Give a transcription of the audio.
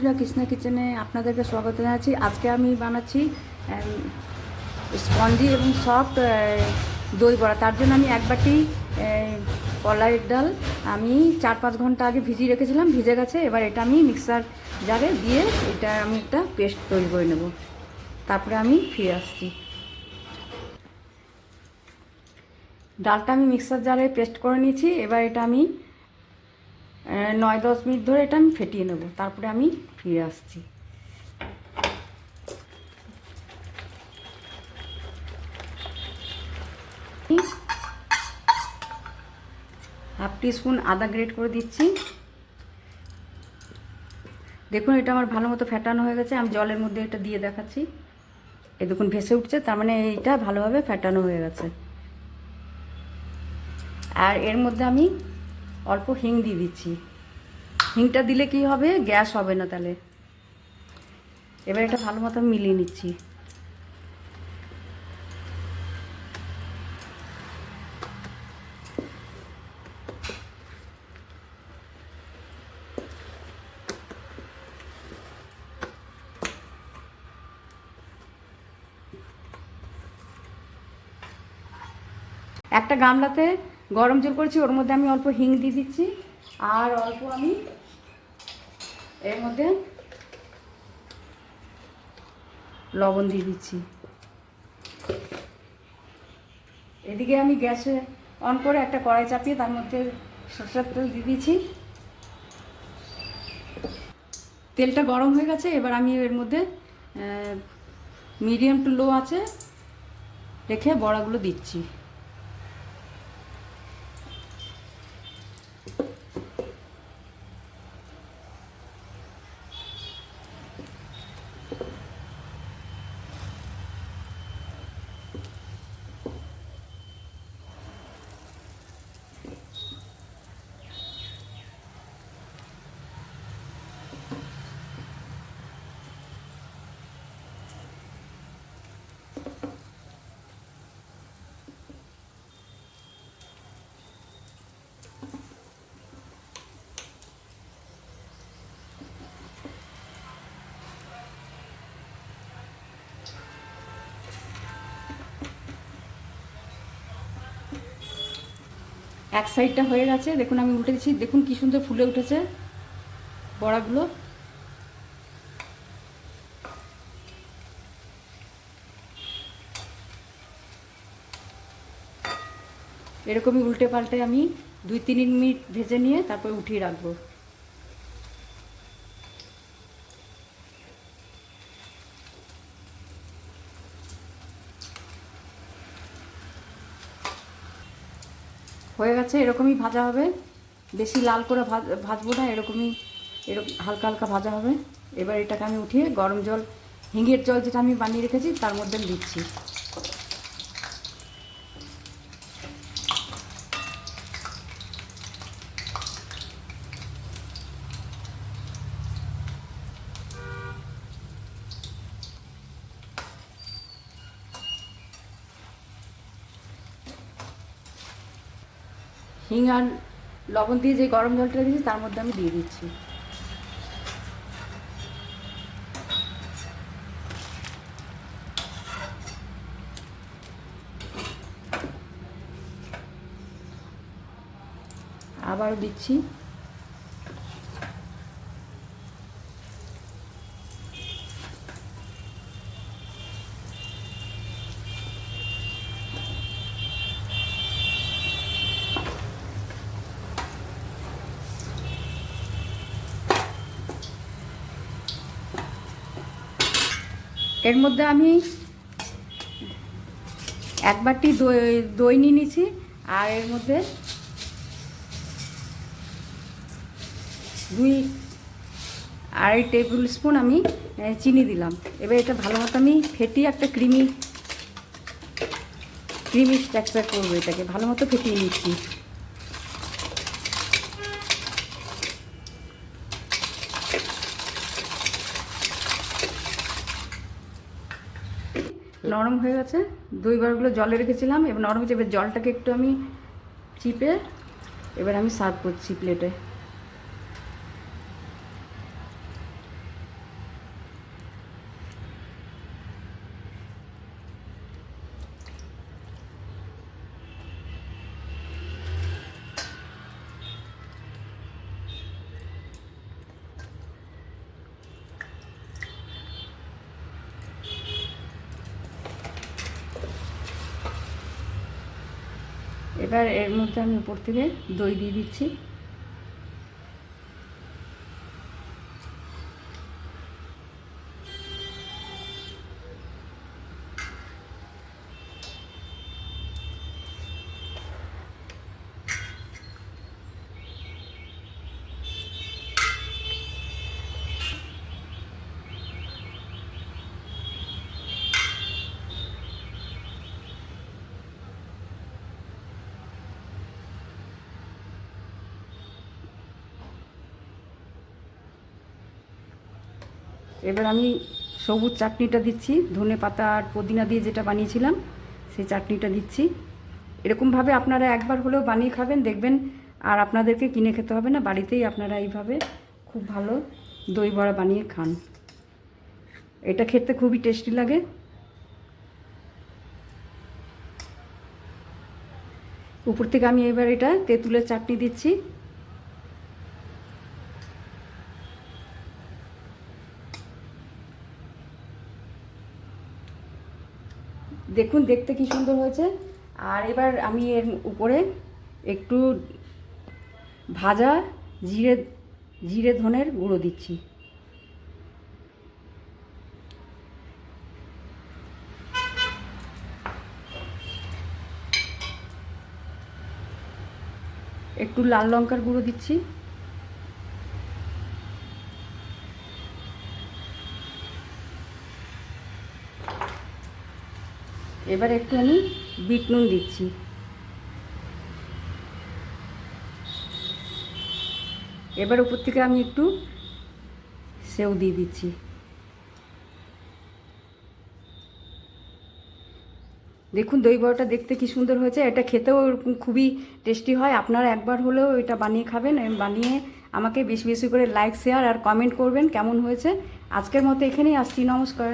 বন্ধুরা, কৃষ্ণা কিচেনে আপনাদেরকে স্বাগত জানাচ্ছি। আজকে আমি বানাচ্ছি স্পঞ্জি এবং সফট দই বড়া। তার জন্য আমি এক বাটি কলাইয়ের ডাল আমি 4-5 ঘন্টা আগে ভিজিয়ে রেখেছিলাম, ভিজে গেছে। এবার এটা আমি মিক্সার জারে দিয়ে এটা আমি একটা পেস্ট তৈরি করে নেব, তারপরে আমি ফিরে আসছি। ডালটা আমি মিক্সার জারে পেস্ট করে নিয়েছি। এবার এটা আমি 9-10 মিনিট ধরে এটা আমি ফেটিয়ে নেব, তারপরে আমি ফিরে আসছি। হাফ টিস্পুন আদা গ্রেট করে দিচ্ছি। দেখুন এটা আমার ভালো মতো ফেটানো হয়ে গেছে। আমি জলের মধ্যে এটা দিয়ে দেখাচ্ছি, এই দেখুন ভেসে উঠছে, তার মানে এইটা ভালোভাবে ফেটানো হয়ে গেছে। আর এর মধ্যে আমি অল্প হিং দিয়ে দিচ্ছি। হিংটা দিলে কি হবে, গ্যাস হবে না তাহলে। এবার এটা ভালো মতো মিলিয়ে নিচ্ছি। একটা গামলাতে গরম জল করেছি, ওর মধ্যে আমি অল্প হিং দিয়ে দিচ্ছি। আর অল্প আমি এর মধ্যে লবণ দিয়ে দিচ্ছি। এদিকে আমি গ্যাসে অন করে একটা কড়াই চাপিয়ে তার মধ্যে সরষের তেল দিয়ে দিয়েছি। তেলটা গরম হয়ে গেছে। এবার আমি এর মধ্যে মিডিয়াম টু লো আছে রেখে বড়াগুলো দিচ্ছি। এক সাইডটা হয়ে গেছে, দেখুন আমি উল্টে দিচ্ছি। দেখুন কি সুন্দর ফুলে উঠেছে বড়াগুলো। এরকমই উল্টে পাল্টে আমি 2-3 মিনিট ভেজে নিয়ে তারপর উঠিয়ে রাখবো। হয়ে গেছে, এরকমই ভাজা হবে, বেশি লাল করে ভাজবো না, এরকম হালকা হালকা ভাজা হবে। এবার এটাকে আমি উঠিয়ে গরম জল, হিঙের জল যেটা আমি বানিয়ে রেখেছি তার মধ্যে দিচ্ছি। হিং আর লবণ দিয়ে যে গরম জলটা দিয়েছি তার মধ্যে আমি দিয়ে দিচ্ছি। আবারও দিচ্ছি। এর মধ্যে আমি এক বাটি দই নিয়ে নিয়েছি। আর এর মধ্যে 2-2.5 টেবিল স্পুন আমি চিনি দিলাম। এবার এটা ভালো মতো আমি ফেটিয়ে একটা ক্রিমি টেক্সচার করবো। এটাকে ভালো মতো ফেটিয়ে নিচ্ছি। নরম হয়ে গেছে, দই বড়াগুলো জলে রেখেছিলাম, এবার নরম হয়েছে। এবার জলটাকে একটু আমি চিপে এবার আমি সার্ভ করছি প্লেটে। এবার এর মধ্যে আমি উপর থেকে দই দিয়ে দিচ্ছি। এবার আমি সবুজ চাটনিটা দিচ্ছি, ধনে পাতা আর পুদিনা দিয়ে যেটা বানিয়েছিলাম সেই চাটনিটা দিচ্ছি। এরকমভাবে আপনারা একবার হলেও বানিয়ে খাবেন, দেখবেন আর আপনাদেরকে কিনে খেতে হবে না, বাড়িতেই আপনারা এইভাবে খুব ভালো দই বড়া বানিয়ে খান। এটা খেতে খুবই টেস্টি লাগে। উপর থেকে আমি এবার এটা তেঁতুলের চাটনি দিচ্ছি। দেখুন দেখতে কি সুন্দর হয়েছে। আর এবার আমি এর উপরে একটু ভাজা জিরে ধনের গুঁড়ো দিচ্ছি। একটু লাল লঙ্কার গুঁড়ো দিচ্ছি। এবার একটু আমি বিট নুন দিচ্ছি। এবার উপর থেকে আমি একটু সেও দিয়ে দিচ্ছি। দেখুন দই বড়াটা দেখতে কি সুন্দর হয়েছে। এটা খেতেও খুবই টেস্টি হয়। আপনারা একবার হলেও এটা বানিয়ে খাবেন, বানিয়ে আমাকে বেশি বেশি করে লাইক শেয়ার আর কমেন্ট করবেন কেমন হয়েছে। আজকের মতো এখানেই আসছি, নমস্কার।